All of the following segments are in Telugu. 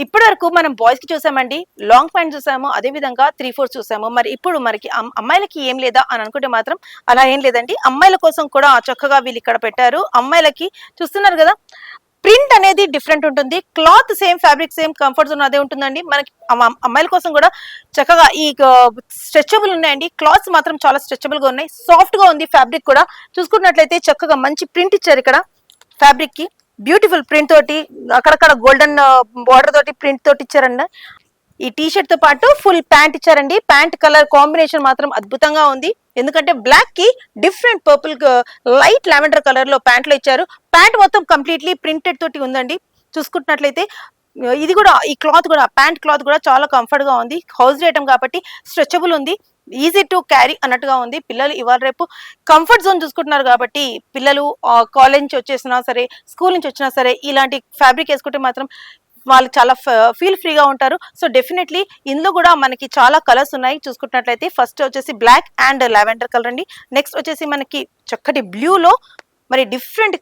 ఇప్పటి వరకు మనం బాయ్స్ కి చూసామండి, లాంగ్ ప్యాంట్ చూసాము, అదే విధంగా 3/4 చూసాము. మరి ఇప్పుడు మనకి అమ్మాయిలకి ఏం లేదా అని అనుకుంటే మాత్రం అలా ఏం లేదండి. అమ్మాయిల కోసం కూడా చక్కగా వీళ్ళు ఇక్కడ పెట్టారు. అమ్మాయిలకి చూస్తున్నారు కదా, ప్రింట్ అనేది డిఫరెంట్ ఉంటుంది, cloth same, fabric same, comfort zone అదే ఉంటుందండి. మనకి అమ్మాయిల కోసం కూడా చక్కగా ఈ స్ట్రెచబుల్ ఉన్నాయండి. క్లాత్స్ మాత్రం చాలా స్ట్రెచబుల్ గా ఉన్నాయి, సాఫ్ట్ గా ఉంది. ఫ్యాబ్రిక్ కూడా చూసుకున్నట్లయితే చక్కగా మంచి ప్రింట్ ఇచ్చారు ఇక్కడ ఫ్యాబ్రిక్ కి. బ్యూటిఫుల్ ప్రింట్ తోటి, అక్కడక్కడ గోల్డెన్ బార్డర్ తోటి ప్రింట్ తోటి ఇచ్చారండి. ఈ టీ షర్ట్ తో పాటు ఫుల్ ప్యాంట్ ఇచ్చారండి. ప్యాంట్ కలర్ కాంబినేషన్ మాత్రం అద్భుతంగా ఉంది, ఎందుకంటే బ్లాక్ కి different purple light lavender colour లో ప్యాంట్ లో ఇచ్చారు. ప్యాంట్ మొత్తం కంప్లీట్లీ ప్రింటెడ్ తోటి ఉందండి. చూసుకుంటున్నట్లయితే ఇది కూడా, ఈ క్లాత్ కూడా, ప్యాంట్ క్లాత్ కూడా చాలా కంఫర్ట్ గా ఉంది. హౌస్ ఐటమ్ కాబట్టి స్ట్రెచబుల్ ఉంది, ఈజీ టు క్యారీ అన్నట్టుగా ఉంది. పిల్లలు ఇవాళ రేపు కంఫర్ట్ జోన్ చూసుకుంటున్నారు కాబట్టి పిల్లలు కాలేజ్ నుంచి వచ్చేసినా సరే, స్కూల్ నుంచి వచ్చినా సరే, ఇలాంటి ఫ్యాబ్రిక్ వేసుకుంటే మాత్రం వాళ్ళు చాలా ఫీల్ ఫ్రీగా ఉంటారు. సో డెఫినెట్లీ ఇందులో కూడా మనకి చాలా కలర్స్ ఉన్నాయి. చూసుకుంటున్నట్లయితే ఫస్ట్ వచ్చేసి బ్లాక్ అండ్ లావెండర్ కలర్ అండి. నెక్స్ట్ వచ్చేసి మనకి చక్కటి బ్లూలో మరి డిఫరెంట్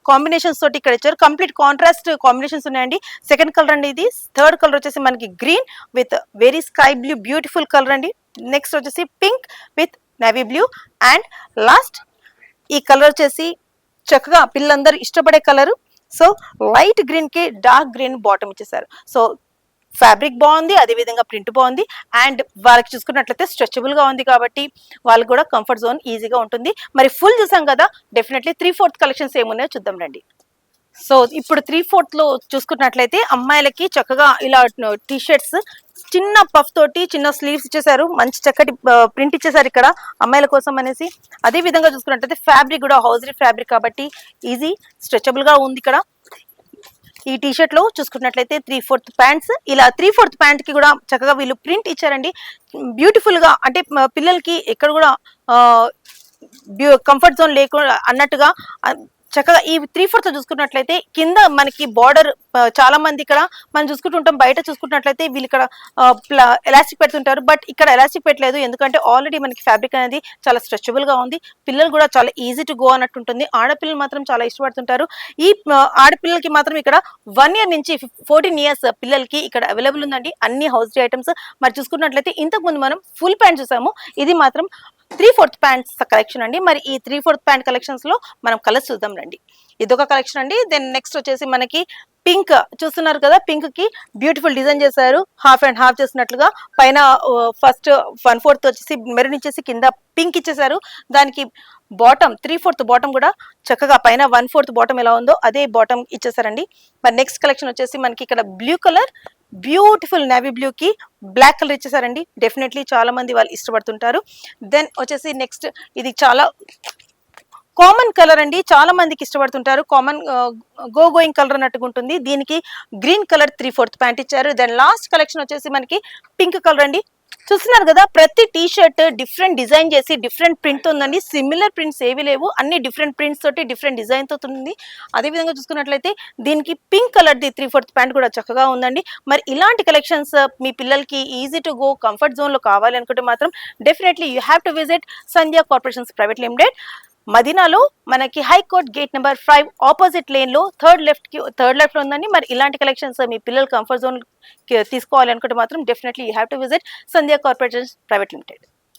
కాంబినేషన్స్ తోటి ఇక్కడ ఇచ్చారు. కంప్లీట్ కాంట్రాస్ట్ కాంబినేషన్స్ ఉన్నాయండి. సెకండ్ కలర్ అండి ఇది. థర్డ్ కలర్ వచ్చేసి మనకి green with very sky blue, beautiful colour అండి. నెక్స్ట్ వచ్చేసి pink with navy blue, and last ఈ కలర్ వచ్చేసి చక్కగా పిల్లలందరూ ఇష్టపడే కలర్. సో లైట్ గ్రీన్ కి డార్క్ గ్రీన్ బాటమ్ ఇచ్చేసారు. సో ఫ్యాబ్రిక్ బాగుంది, అదే విధంగా ప్రింట్ బాగుంది, అండ్ వాళ్ళకి చూసుకున్నట్లయితే స్ట్రెచబుల్ గా ఉంది కాబట్టి వాళ్ళకి కూడా కంఫర్ట్ జోన్ ఈజీగా ఉంటుంది. మరి ఫుల్ చూసాం కదా, డెఫినెట్లీ 3/4 కలెక్షన్స్ ఏమున్నాయో చూద్దాం రండి. సో ఇప్పుడు 3/4 లో చూసుకున్నట్లయితే అమ్మాయిలకి చక్కగా ఇలా టీ షర్ట్స్ చిన్న పఫ్ తోటి చిన్న స్లీవ్స్ ఇచ్చేసారు. మంచి చక్కటి ప్రింట్ ఇచ్చేసారు ఇక్కడ అమ్మాయిల కోసం అనేసి. అదే విధంగా చూసుకున్నట్లయితే ఫ్యాబ్రిక్ కూడా హౌజరీ ఫ్యాబ్రిక్ కాబట్టి ఈజీ స్ట్రెచబుల్ గా ఉంది ఇక్కడ. ఈ టీ షర్ట్ లో చూసుకున్నట్లయితే 3/4 ప్యాంట్స్, ఇలా 3/4 ప్యాంట్ కి కూడా చక్కగా వీళ్ళు ప్రింట్ ఇచ్చారండి. బ్యూటిఫుల్ గా, అంటే పిల్లలకి ఎక్కడ కూడా కంఫర్ట్ జోన్ లేకుండా అన్నట్టుగా చక్కగా ఈ 3/4 చూసుకున్నట్లయితే కింద మనకి బార్డర్, చాలా మంది ఇక్కడ మనం చూసుకుంటుంటాం, బయట చూసుకున్నట్లయితే వీళ్ళు ఇక్కడ ఎలాస్టిక్ పెడుతుంటారు, బట్ ఇక్కడ ఎలాస్టిక్ పెట్టలేదు, ఎందుకంటే ఆల్రెడీ మనకి ఫ్యాబ్రిక్ అనేది చాలా స్ట్రెచబుల్ గా ఉంది. పిల్లలు కూడా చాలా ఈజీ టు గో అన్నట్టు ఉంటుంది. ఆడపిల్లలు మాత్రం చాలా ఇష్టపడుతుంటారు. ఈ ఆడపిల్లలకి మాత్రం ఇక్కడ 1 year నుంచి 14 years పిల్లలకి ఇక్కడ అవైలబుల్ ఉందండి అన్ని హౌస్ ఐటమ్స్. మరి చూసుకున్నట్లయితే ఇంతకు ముందు మనం ఫుల్ ప్యాంట్ చూసాము, ఇది మాత్రం 3/4 ప్యాంట్స్ కలెక్షన్ అండి. మరి ఈ 3/4 ప్యాంట్ కలెక్షన్స్ లో మనం కలర్స్ చూద్దాం రండి. ఇదొక కలెక్షన్ అండి. దెన్ నెక్స్ట్ వచ్చేసి మనకి పింక్ చూస్తున్నారు కదా, పింక్ కి బ్యూటిఫుల్ డిజైన్ చేశారు, హాఫ్ అండ్ హాఫ్ చేసినట్లుగా. పైన ఫస్ట్ 1/4 వచ్చేసి మెరూన్ ఇచ్చేసి కింద పింక్ ఇచ్చేసారు. దానికి బాటమ్ 3/4 బాటమ్ కూడా చక్కగా పైన 1/4 బాటమ్ ఎలా ఉందో అదే బాటమ్ ఇచ్చేసారండి. మరి నెక్స్ట్ కలెక్షన్ వచ్చేసి మనకి ఇక్కడ blue colour, beautiful navy blue కి బ్లాక్ కలర్ ఇచ్చేసారండి. డెఫినెట్లీ చాలా మంది వాళ్ళు ఇష్టపడుతుంటారు. దెన్ వచ్చేసి నెక్స్ట్ ఇది చాలా కామన్ కలర్ అండి, చాలా మందికి ఇష్టపడుతుంటారు. కామన్ గోయింగ్ కలర్ అన్నట్టుగా ఉంటుంది. దీనికి గ్రీన్ కలర్ 3/4 ప్యాంట్ ఇచ్చారు. దెన్ లాస్ట్ కలెక్షన్ వచ్చేసి మనకి పింక్ కలర్ అండి. చూస్తున్నారు కదా, ప్రతి టీ షర్ట్ డిఫరెంట్ డిజైన్ చేసి డిఫరెంట్ ప్రింట్ ఉందండి. సిమిలర్ ప్రింట్స్ ఏవి లేవు, అన్ని డిఫరెంట్ ప్రింట్స్ తోటి డిఫరెంట్ డిజైన్ తో ఉంది. అదే విధంగా చూసుకున్నట్లయితే దీనికి పింక్ కలర్ ది 3/4 ప్యాంట్ కూడా చక్కగా ఉందండి. మరి ఇలాంటి కలెక్షన్స్ మీ పిల్లలకి easy to go comfort zone లో కావాలి అనుకుంటే మాత్రం definitely you have to visit Sandhya corporations private limited, మదీనాలో మనకి high court gate number 5 opposite lane లో థర్డ్ లెఫ్ట్ లో ఉందండి. మరి ఇలాంటి కలెక్షన్స్ మీ పిల్లలు కంఫర్ట్ జోన్ తీసుకోవాలి అనుకుంటే మాత్రం definitely you have to visit Sandhya corporations private limited.